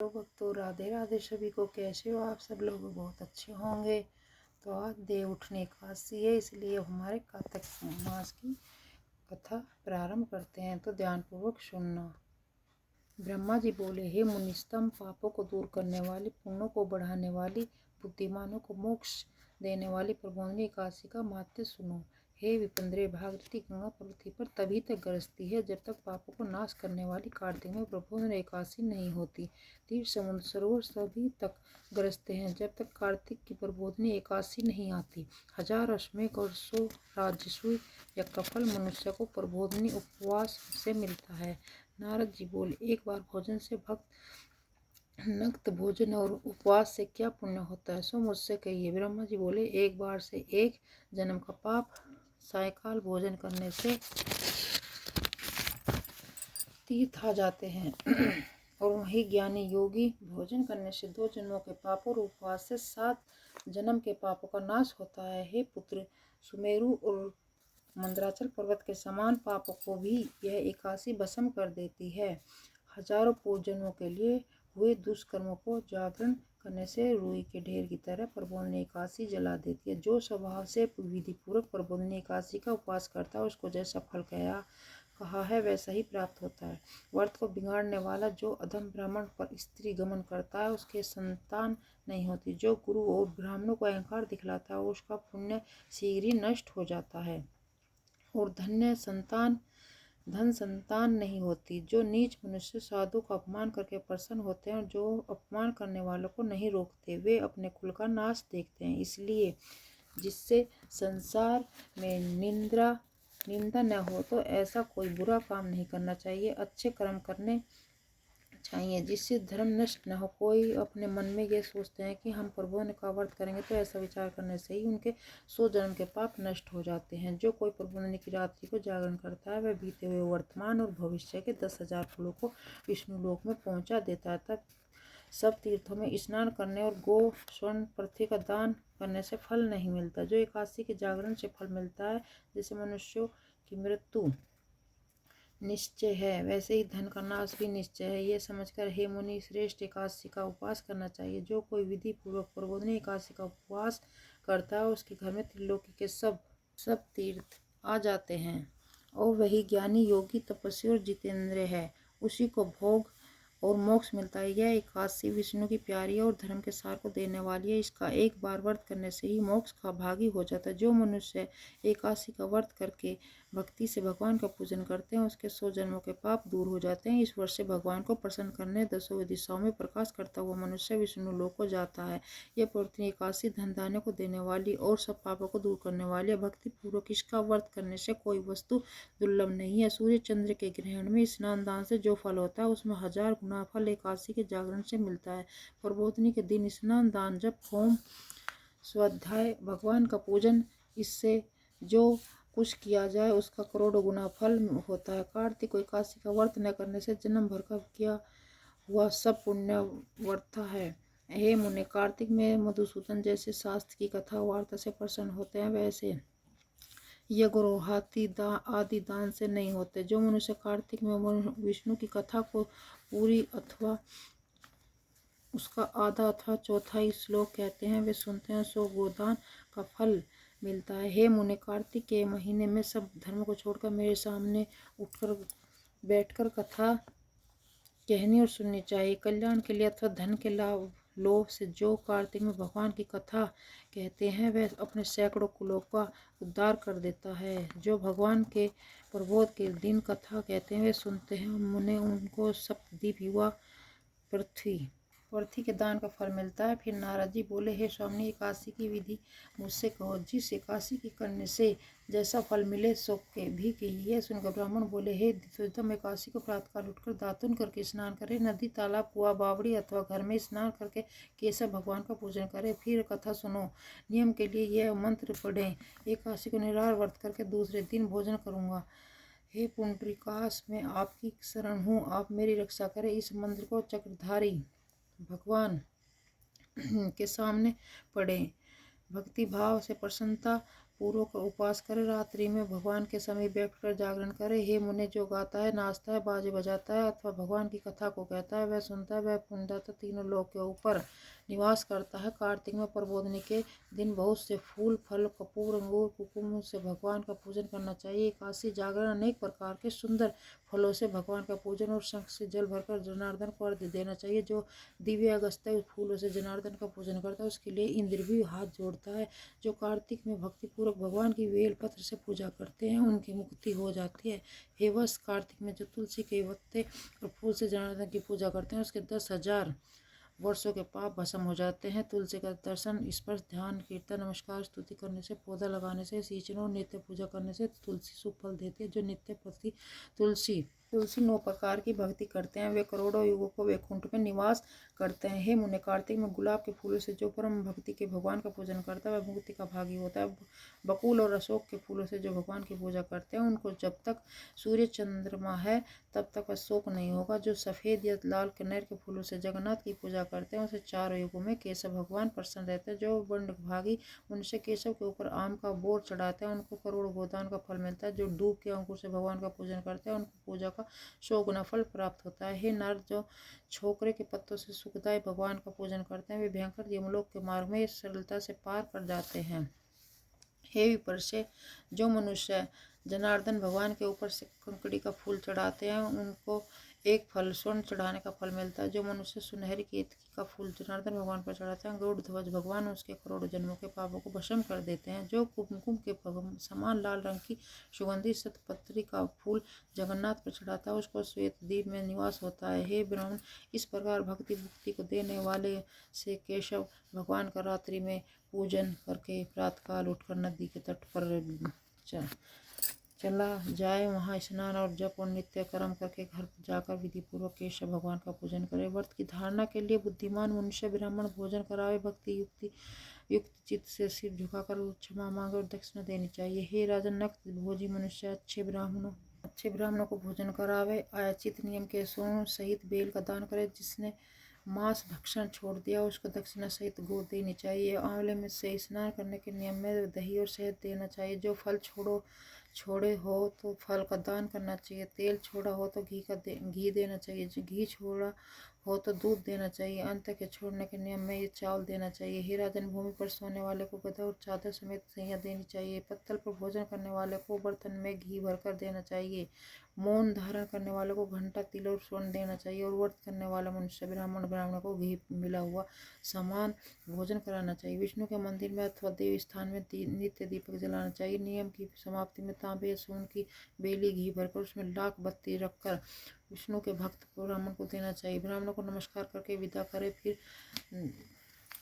तो भक्तों, राधे राधे सभी को। कैसे हो आप सब लोग? बहुत अच्छे होंगे। तो आज देव उठनी एकादशी है, इसलिए हमारे कार्तिक मास की कथा प्रारंभ करते हैं। तो ध्यानपूर्वक सुनना। ब्रह्मा जी बोले, हे मुनिस्तम, पापों को दूर करने वाली, पुण्यों को बढ़ाने वाली, बुद्धिमानों को मोक्ष देने वाली प्रबोधिनी एकादशी का महत्व सुनो। हे विप्रेंद्र, भागीरथी गंगा पृथ्वी पर तभी तक गरजती है जब तक पापों को नाश करने वाली कार्तिक में प्रबोधन एकादशी नहीं होती। तीर्थ, समुद्र, सरोवर सभी तक गरजते हैं जब तक कार्तिक की प्रबोधनी एकादशी नहीं आती। हजार अश्वमेघ और 100 राजसूय यज्ञ का फल मनुष्य को प्रबोधनी उपवास से मिलता है। नारद जी बोले, एक बार भोजन से भक्त नक्त भोजन और उपवास से क्या पुण्य होता है, सो मुझसे कहिए। ब्रह्मा जी बोले, एक बार से एक जन्म का पाप सायकाल भोजन करने से तीर्थ आ जाते हैं और वही ज्ञानी योगी भोजन करने से 2 जन्मों के पापों और उपवास से 7 जन्म के पापों का नाश होता है। हे पुत्र, सुमेरु और मंदराचल पर्वत के समान पापों को भी यह एकादशी भस्म कर देती है। हजारों पूर्वजन्मों के लिए हुए दुष्कर्मों को जागरण करने से रुई के ढेर की तरह प्रबोधिनी एकादशी जला देती है। जो स्वभाव से विधि पूर्वक प्रबोधिनी एकादशी का उपवास करता है, उसको जैसा फल कहा है वैसा ही प्राप्त होता है। व्रत को बिगाड़ने वाला जो अधम ब्राह्मण पर स्त्री गमन करता है, उसके संतान नहीं होती। जो गुरु और ब्राह्मणों को अहंकार दिखलाता है, उसका पुण्य शीघ्र ही नष्ट हो जाता है और धन संतान नहीं होती। जो नीच मनुष्य साधु का अपमान करके प्रसन्न होते हैं, जो अपमान करने वालों को नहीं रोकते, वे अपने कुल का नाश देखते हैं। इसलिए जिससे संसार में निंदा न हो, तो ऐसा कोई बुरा काम नहीं करना चाहिए। अच्छे कर्म करने चाहिए जिससे धर्म नष्ट न हो। कोई अपने मन में ये सोचते हैं कि हम प्रबोधन का व्रत करेंगे, तो ऐसा विचार करने से ही उनके 100 जन्म के पाप नष्ट हो जाते हैं। जो कोई प्रबोधन की रात्रि को जागरण करता है, वह बीते हुए वर्तमान और भविष्य के 10,000 फलों को विष्णु लोक में पहुंचा देता है। तब सब तीर्थों में स्नान करने और गो स्वर्ण पृथ्वी का दान करने से फल नहीं मिलता, जो एकादशी के जागरण से फल मिलता है। जैसे मनुष्यों की मृत्यु निश्चय है, वैसे ही धन का नाश भी निश्चय है। ये समझकर हे मुनि श्रेष्ठ, एकादशी का उपवास करना चाहिए। जो कोई विधि पूर्वक प्रबोधिनी एकादशी का उपवास करता है, उसके घर में त्रिलोकी के सब तीर्थ आ जाते हैं और वही ज्ञानी योगी तपस्वी और जितेंद्र है, उसी को भोग और मोक्ष मिलता है। यह एकादशी विष्णु की प्यारी है और धर्म के सार को देने वाली है। इसका एक बार व्रत करने से ही मोक्ष का भागी हो जाता है। जो मनुष्य एकादशी का व्रत करके भक्ति से भगवान का पूजन करते हैं, उसके 100 जन्मों के पाप दूर हो जाते हैं। इस वर्ष से भगवान को प्रसन्न करने 10 दिशाओं में प्रकाश करता हुआ मनुष्य विष्णु लोक को जाता है। यह प्रबोधिनी एकादशी धन धान्य को देने वाली और सब पापों को दूर करने वाली है। भक्ति पूर्वक इसका व्रत करने से कोई वस्तु दुर्लभ नहीं है। सूर्य चंद्र के ग्रहण में स्नान दान से जो फल होता है, उसमें 1000 गुना फल एकादशी के जागरण से मिलता है। प्रबोधिनी के दिन स्नान दान, जप, होम, स्वाध्याय, भगवान का पूजन, इससे जो कुछ किया जाए उसका करोड़ों गुना फल होता है। कार्तिक को एकादशी का व्रत न करने से जन्म भर का किया हुआ सब पुण्य व्यर्थ है। हे मुने, कार्तिक में मधुसूदन जैसे शास्त्र की कथा वार्ता से प्रसन्न होते हैं, वैसे यज्ञ और हाथी आदि दान से नहीं होते। जो मनुष्य कार्तिक में विष्णु की कथा को पूरी अथवा उसका आधा अथवा चौथाई श्लोक कहते हैं, वे सुनते हैं, सो गोदान का फल मिलता है। हे मुने, कार्तिक के महीने में सब धर्म को छोड़कर मेरे सामने उठकर बैठकर कथा कहनी और सुननी चाहिए। कल्याण के लिए अथवा धन के लोभ से जो कार्तिक में भगवान की कथा कहते हैं, वह अपने सैकड़ों कुलों का उद्धार कर देता है। जो भगवान के प्रबोध के दिन कथा कहते हैं, वे सुनते हैं मुने, उनको सप्तद्वीप युवा पृथ्वी के दान का फल मिलता है। फिर नारद जी बोले, हे स्वामी, एकादशी की विधि मुझसे कहो। जिस एकादशी की करने से जैसा फल मिले सो के भी कहिए। सुनकर ब्राह्मण बोले, हे द्विजोत्तम, एकादशी को प्रातःकाल उठकर दातुन करके स्नान करे, नदी, तालाब, कुआं, बावड़ी अथवा घर में स्नान करके केशव भगवान का पूजन करे। फिर कथा सुनो। नियम के लिए यह मंत्र पढ़ें, एकादशी को निराहार व्रत करके दूसरे दिन भोजन करूँगा। हे पुंडरीकाक्ष, मैं आपकी शरण हूँ, आप मेरी रक्षा करें। इस मंत्र को चक्रधारी भगवान के सामने पढ़ें। भक्ति भाव से प्रसन्नता पूर्वक उपवास करे, रात्रि में भगवान के समीप बैठकर जागरण करे। हे मुने, जो गाता है, नाचता है, बाजे बजाता है अथवा भगवान की कथा को कहता है, वह सुनता है, वह पुण्यदाता तीनों लोक के ऊपर निवास करता है। कार्तिक में प्रबोधनी के दिन बहुत से फूल, फल, कपूर, अंगूर, कुकुम से भगवान का पूजन करना चाहिए। एकादशी जागरण अनेक प्रकार के सुंदर फलों से भगवान का पूजन और शंख से जल भरकर जनार्दन को अर्घ्य देना चाहिए। जो दिव्य अगस्त्य फूलों से जनार्दन का पूजन करता है, उसके लिए इंद्र भी हाथ जोड़ता है। जो कार्तिक में भक्तिपूर्वक भगवान की बेल पत्र से पूजा करते हैं, उनकी मुक्ति हो जाती है। हे वत्स, कार्तिक में जो तुलसी के पत्ते और फूल से जनार्दन की पूजा करते हैं, उसके 10,000 वर्षों के पाप भस्म हो जाते हैं। तुलसी का दर्शन, स्पर्श, ध्यान, कीर्तन, नमस्कार, स्तुति करने से, पौधा लगाने से, सींचने और नित्य पूजा करने से तुलसी शुभ फल देती है। जो नित्य प्रति तुलसी 9 प्रकार की भक्ति करते हैं, वे करोड़ों युगों को वैकुंठ में निवास करते हैं। हे मुने, कार्तिक में गुलाब के फूलों से जो परम भक्ति के भगवान का पूजन करता है, वह मुक्ति का भागी होता है। बकुल और अशोक के फूलों से जो भगवान की पूजा करते हैं, उनको जब तक सूर्य चंद्रमा है तब तक शोक नहीं होगा। जो सफ़ेद या लाल कनेर के फूलों से जगन्नाथ की पूजा करते हैं, उसे 4 युगों में केशव भगवान प्रसन्न रहते हैं। जो बंडभागी मनुष्य केशव के ऊपर आम का बोर चढ़ाते हैं, उनको करोड़ गोदान का फल मिलता है। जो दूब के अंकुर से भगवान का पूजन करते हैं, उनको पूजा का 100 गुना फल प्राप्त होता है। हे नारद, जो छोकरे के पत्तों से सुखदायी भगवान का पूजन करते हैं, वे भयंकर यमलोक के मार्ग में सरलता से पार कर जाते हैं। हे विप्रसे, जो मनुष्य जनार्दन भगवान के ऊपर से कंकड़ी का फूल चढ़ाते हैं, उनको एक फल स्वर्ण चढ़ाने का फल मिलता है। जो मनुष्य सुनहरी केतकी का फूल जनार्दन भगवान पर चढ़ाते हैं, गरुड़ ध्वज भगवान उसके करोड़ों जन्मों के पापों को भस्म कर देते हैं। जो कुमकुम के समान लाल रंग की सुगंधित शतपत्री का फूल जगन्नाथ पर चढ़ाता है, उसको श्वेत द्वीप में निवास होता है। हे ब्राह्मण, इस प्रकार भक्ति मुक्ति को देने वाले से केशव भगवान का रात्रि में पूजन करके प्रातःकाल उठकर नदी के तट पर चला जाए, वहाँ स्नान और जप और नित्य कर्म करके घर जाकर विधि पूर्वक केशव भगवान का पूजन करे। व्रत की धारणा के लिए बुद्धिमान मनुष्य ब्राह्मण भोजन करावे, भक्ति युक्त चित्त से सिर झुकाकर क्षमा मांगे और दक्षिणा देनी चाहिए। हे राजन, नक्त भोजी मनुष्य अच्छे ब्राह्मणों को भोजन करावे, आयाचित नियम के सोन सहित बेल का दान करे। जिसने मांस भक्षण छोड़ दिया, उसको दक्षिणा सहित गुड़ देनी चाहिए। आंवले में से स्नान करने के नियम में दही और शहद देना चाहिए। जो फल छोड़े हो तो फल का दान करना चाहिए। तेल छोड़ा हो तो घी देना चाहिए। घी छोड़ा हो तो दूध देना चाहिए। अंत के छोड़ने के नियम में ये चावल देना चाहिए। हे राजन, भूमि पर सोने वाले को गदा और चादर समेत सैया देनी चाहिए। पत्तल पर भोजन करने वाले को बर्तन में घी भरकर देना चाहिए। मौन धारण करने वाले को घंटा, तिल और स्वर्ण देना चाहिए। और व्रत करने वाला मनुष्य ब्राह्मण को घी मिला हुआ समान भोजन कराना चाहिए। विष्णु के मंदिर में अथवा देव स्थान में नित्य दीपक जलाना चाहिए। नियम की समाप्ति में तांबे या सोन की बेली घी भरकर उसमें लाख बत्ती रखकर विष्णु के भक्त ब्राह्मण को देना चाहिए। ब्राह्मणों को नमस्कार करके विदा करे, फिर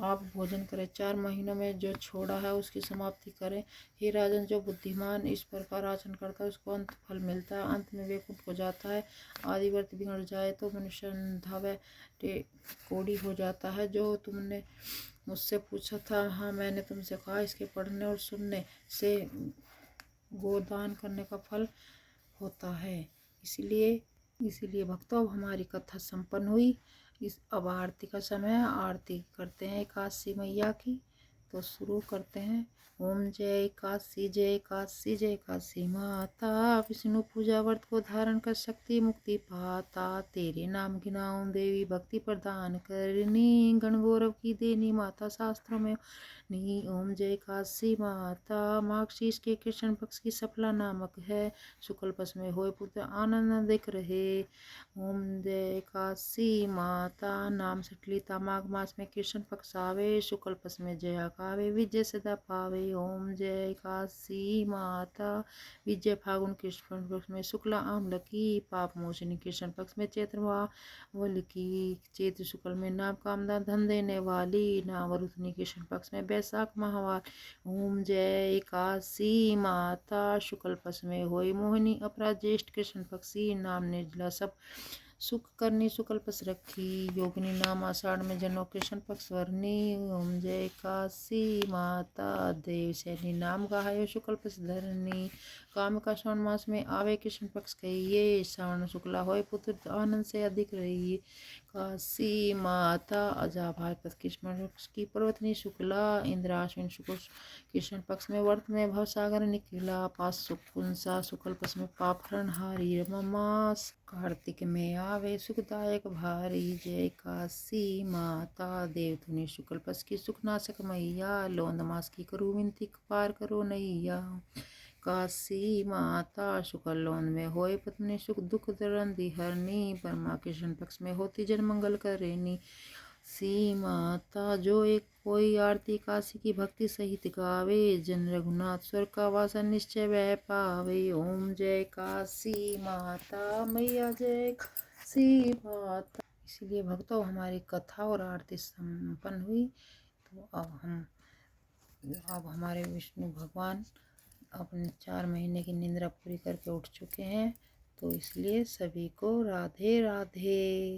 आप भोजन करें। 4 महीनों में जो छोड़ा है उसकी समाप्ति करें। हे राजन, जो बुद्धिमान इस प्रकार आचरण करता है, उसको अंत फल मिलता है, अंत में वैकुंठ को जाता है। आदि व्रत बिगड़ जाए तो मनुष्य अंधा व कोढ़ी हो जाता है। जो तुमने मुझसे पूछा था, हाँ मैंने तुमसे कहा, इसके पढ़ने और सुनने से गोदान करने का फल होता है। इसलिए भक्तों, अब हमारी कथा संपन्न हुई। अब आरती का समय है। आरती करते हैं एकादशी मैया की। तो शुरू करते हैं। ओम जय एकादशी, जय एकादशी, जय एकादशी माता। विष्णु पूजा व्रत को धारण कर सकती मुक्ति पाता। तेरे नाम गिनाऊं देवी, भक्ति प्रदान करनी। गण गौरव की देनी माता, शास्त्रों में नी। ओम जय एकादशी माता। माघशीष के कृष्ण पक्ष की सफला नामक है। शुक्ल पक्ष में होए पुत्र आनंद दिख रहे। ओम जय एकादशी माता। नाम सटलिता माघ मास में कृष्ण पक्ष आवे। शुक्ल पक्ष में जया कावे, विजय सदा पावे। ओम जय एकादशी माता। विजय फागुन कृष्ण पक्ष में शुक्ला आम्ल की। पाप मोचनी कृष्ण पक्ष में चैत्र मावल की। चैत्र शुक्ल में नाम कामदा धन देने वाली। नाम रुथनी कृष्ण पक्ष में बैसाख माहवाल। ओम जय एकादशी माता। शुक्ल पक्ष में होई मोहिनी अपराध ज्येष्ठ कृष्ण पक्षी। नाम निर्जला सब सुख करनी शुक्ल पक्ष रखी। योगिनी नाम आषाढ़ में जनो कृष्ण पक्ष वर्णी। ओम जय एकादशी माता। देव सैनी नाम गायो शुक्ल पक्ष धरनी। कामिका श्रावण मास में आवे कृष्ण पक्ष कहिए, श्रावण शुक्ला होय पुत्र आनंद से अधिक रहिए। काशी माता अजा भारत कृष्ण पक्ष की पर्वतनी शुक्ला, इंद्राश्विन शुक्ल कृष्ण पक्ष में वर्त में भवसागर निकला। पास सुकुंसा शुक्ल पक्ष में पाप हरण हारी मास, कार्तिक में आवे सुखदायक भारी। जय काशी माता देवधुनी शुक्ल पक्ष की सुखनाशक मैया, लोंद मास की करू विनती पार करो नैया। काशी माता शुक्ल लोंद में होए पत्नी सुख दुख दरंदी हरनी, परमा कृष्ण पक्ष में होती जन मंगल करेनी। सी माता जो एक कोई आरती काशी की भक्ति सहित गावे, जन रघुनाथ स्वर का वासन निश्चय वह पावे। ओम जय काशी माता मैया जय काशी माता। इसीलिए भक्तों हमारी कथा और आरती संपन्न हुई। तो अब हमारे विष्णु भगवान अपने 4 महीने की निद्रा पूरी करके उठ चुके हैं। तो इसलिए सभी को राधे राधे।